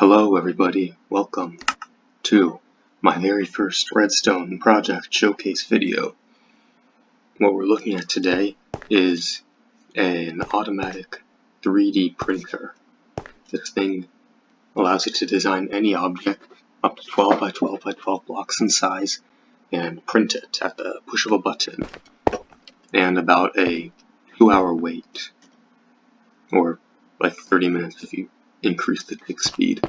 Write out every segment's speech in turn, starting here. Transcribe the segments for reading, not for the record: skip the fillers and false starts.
Hello everybody, welcome to my very first Redstone project showcase video. What we're looking at today is an automatic 3D printer. This thing allows you to design any object up to 12 by 12 by 12 blocks in size and print it at the push of a button, and about a 2-hour wait, or like 30 minutes if you increase the tick speed.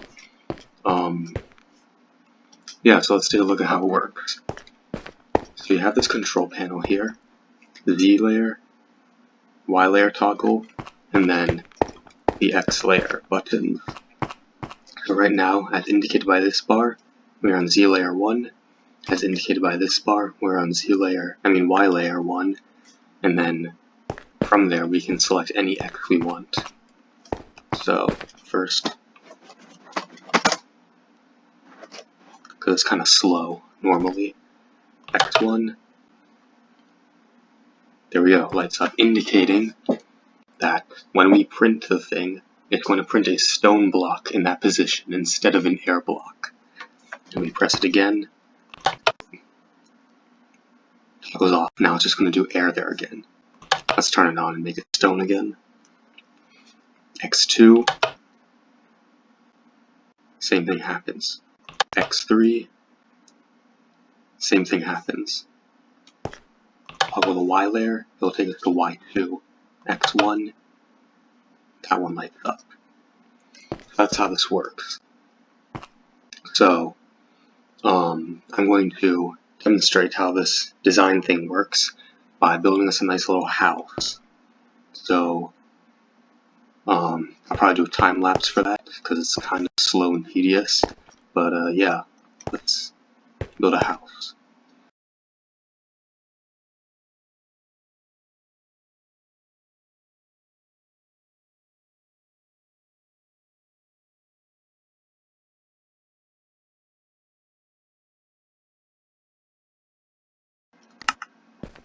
So let's take a look at how it works. So you have this control panel here, the Z layer, Y layer toggle, and then the X layer buttons. So right now, as indicated by this bar, we're on Z layer 1. As indicated by this bar, we're on Y layer 1, and then from there we can select any X we want. So first, because it's kind of slow normally, X1. There we go, lights up, indicating that when we print the thing, it's going to print a stone block in that position instead of an air block. And we press it again, it goes off. Now it's just going to do air there again. Let's turn it on and make it stone again. X2, same thing happens. X3, same thing happens. Toggle the Y layer, it'll take us to Y2. X1, that one lights up. That's how this works. So, I'm going to demonstrate how this design thing works by building us a nice little house. So, I'll probably do a time lapse for that because it's kind of slow and tedious. But yeah, let's build a house.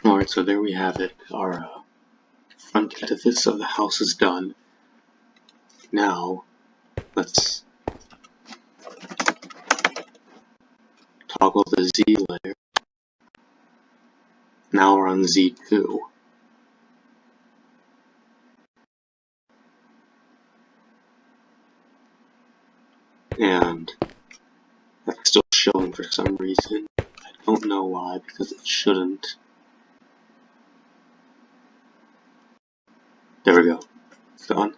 Alright, so there we have it. Our front edifice of the house is done. Now, let's toggle the Z layer. Now we're on Z2. And that's still showing for some reason. I don't know why, because it shouldn't. There we go. It's done.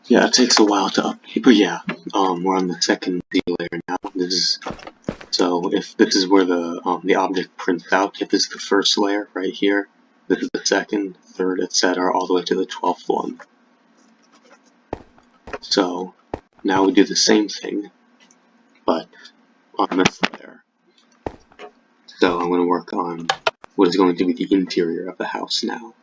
Yeah, it takes a while to update, but yeah, we're on the second Z layer now. So if this is where the object prints out, if this is the first layer right here, this is the second, third, etc., all the way to the 12th one. So now we do the same thing, but on this layer. So I'm going to work on what is going to be the interior of the house now.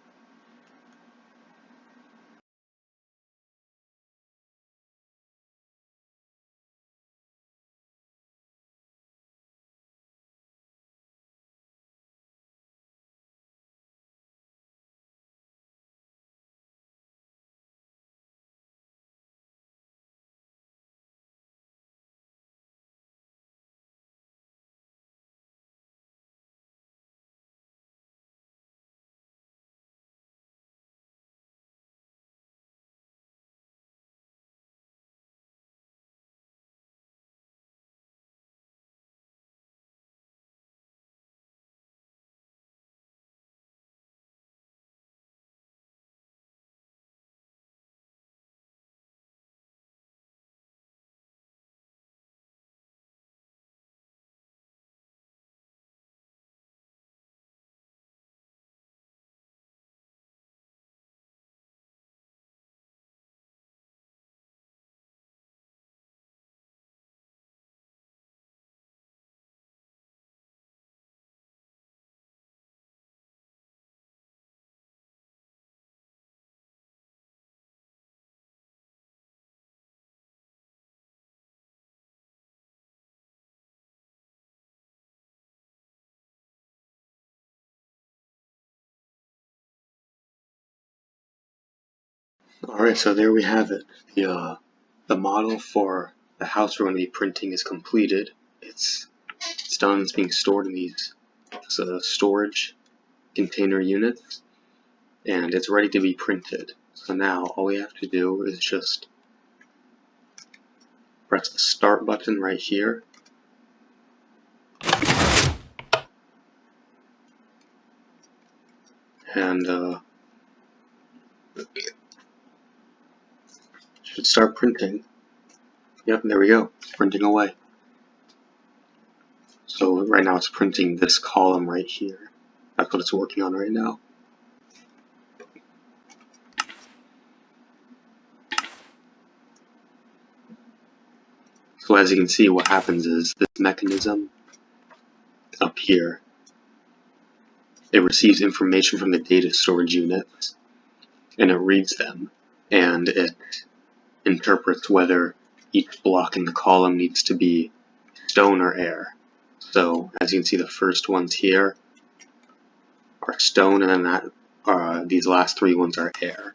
Alright, so there we have it. The model for the house we're going to be printing is completed. It's done. It's being stored in these storage container units, and it's ready to be printed. So now all we have to do is just press the start button right here, and should start printing. Yep, there we go. It's printing away. So right now it's printing this column right here. That's what it's working on right now. So as you can see, what happens is this mechanism up here, it receives information from the data storage units, and it reads them, and it interprets whether each block in the column needs to be stone or air. So as you can see, the first ones here are stone, and then these last three ones are air.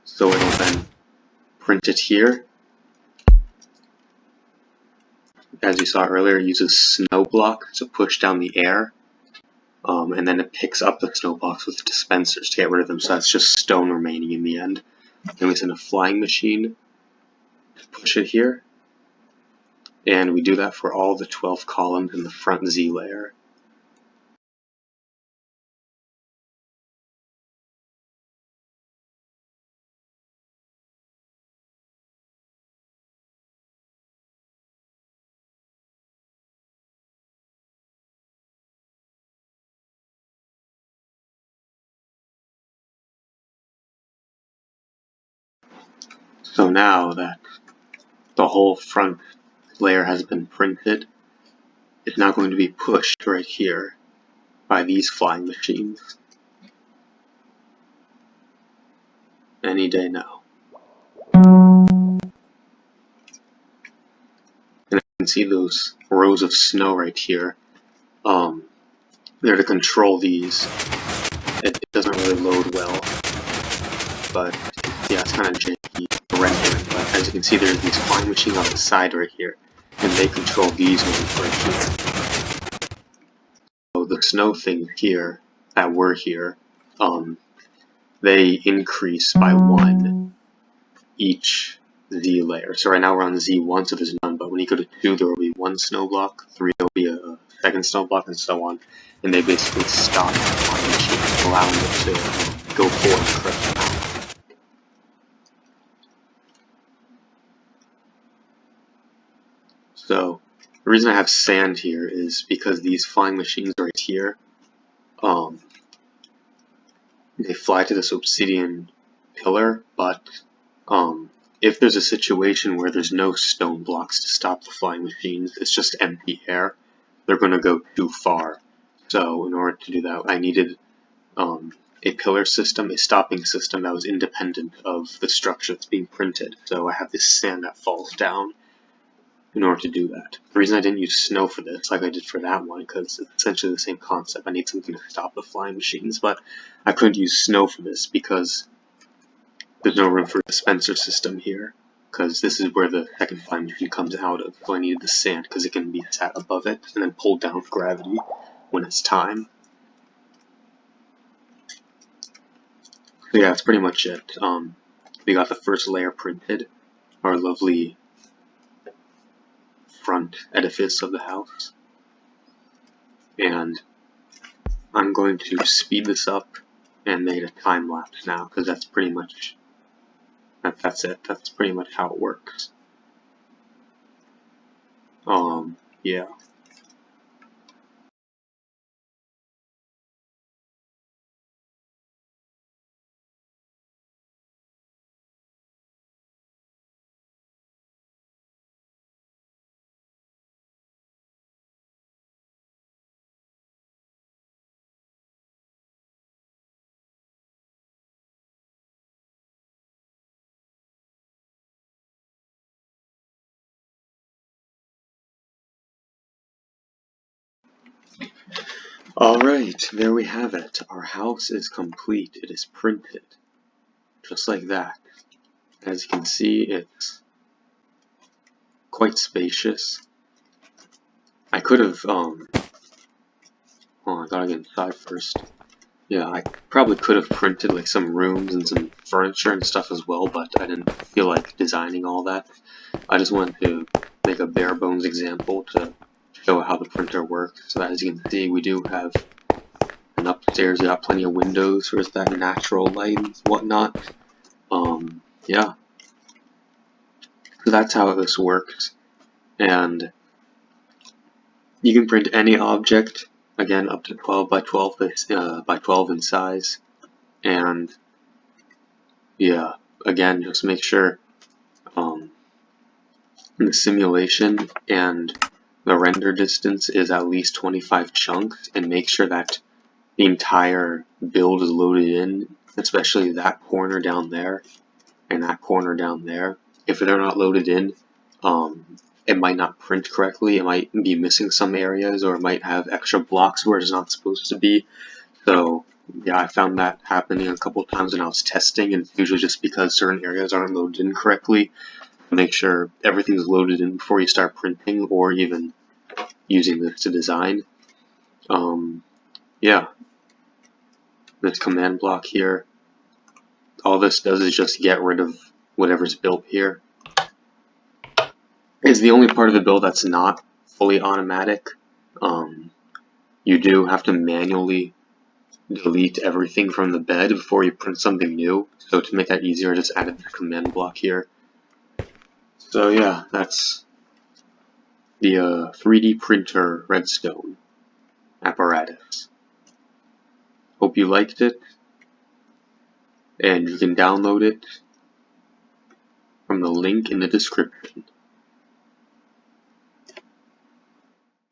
So it'll then print it here. As you saw earlier, it uses snow block to push down the air, and then it picks up the snow blocks with dispensers to get rid of them, so that's just stone remaining in the end. Then we send a flying machine to push it here, and we do that for all the 12 columns in the front Z layer. So now that the whole front layer has been printed, it's now going to be pushed right here by these flying machines any day now. And you can see those rows of snow right here. They're to control these. It doesn't really load well, but yeah, it's kind of janky rendering. But as you can see, there's these flying machines on the side right here, and they control these ones right here. So the snow things here that were here, they increase by 1 each Z layer. So right now we're on Z1, so there's none, but when you go to 2, there will be 1 snow block, 3 there will be a second snow block, and so on. And they basically stop the flying machine, allowing it to go forward the correct amount. So the reason I have sand here is because these flying machines right here, they fly to this obsidian pillar, but if there's a situation where there's no stone blocks to stop the flying machines, it's just empty air, they're going to go too far. So in order to do that, I needed a pillar system, a stopping system that was independent of the structure that's being printed. So I have this sand that falls down in order to do that. The reason I didn't use snow for this, like I did for that one, because it's essentially the same concept. I need something to stop the flying machines, but I couldn't use snow for this because there's no room for a dispenser system here, because this is where the second flying machine comes out of. So I needed the sand because it can be sat above it and then pulled down with gravity when it's time. So yeah, that's pretty much it. We got the first layer printed, our lovely front edifice of the house, and I'm going to speed this up and make it a time lapse now, because that's pretty much that's it. That's pretty much how it works. Yeah. Alright, there we have it. Our house is complete. It is printed. Just like that. As you can see, it's quite spacious. I could have, oh, I gotta get inside first. Yeah, I probably could have printed like some rooms and some furniture and stuff as well, but I didn't feel like designing all that. I just wanted to make a bare bones example to show how the printer works. So as you can see, we do have an upstairs. We got plenty of windows for that natural light and whatnot. Yeah. So that's how this works. And you can print any object, again up to 12 by 12 by 12 in size. And yeah, again, just make sure the simulation and the render distance is at least 25 chunks, and make sure that the entire build is loaded in, especially that corner down there and that corner down there. If they're not loaded in, it might not print correctly, it might be missing some areas, or it might have extra blocks where it's not supposed to be. So yeah, I found that happening a couple times when I was testing, and it's usually just because certain areas aren't loaded in correctly. Make sure everything's loaded in before you start printing or even using this to design. Yeah, this command block here, all this does is just get rid of whatever's built here. It's the only part of the build that's not fully automatic. You do have to manually delete everything from the bed before you print something new. So to make that easier, I just added the command block here. So yeah, that's the 3D printer Redstone apparatus. Hope you liked it, and you can download it from the link in the description.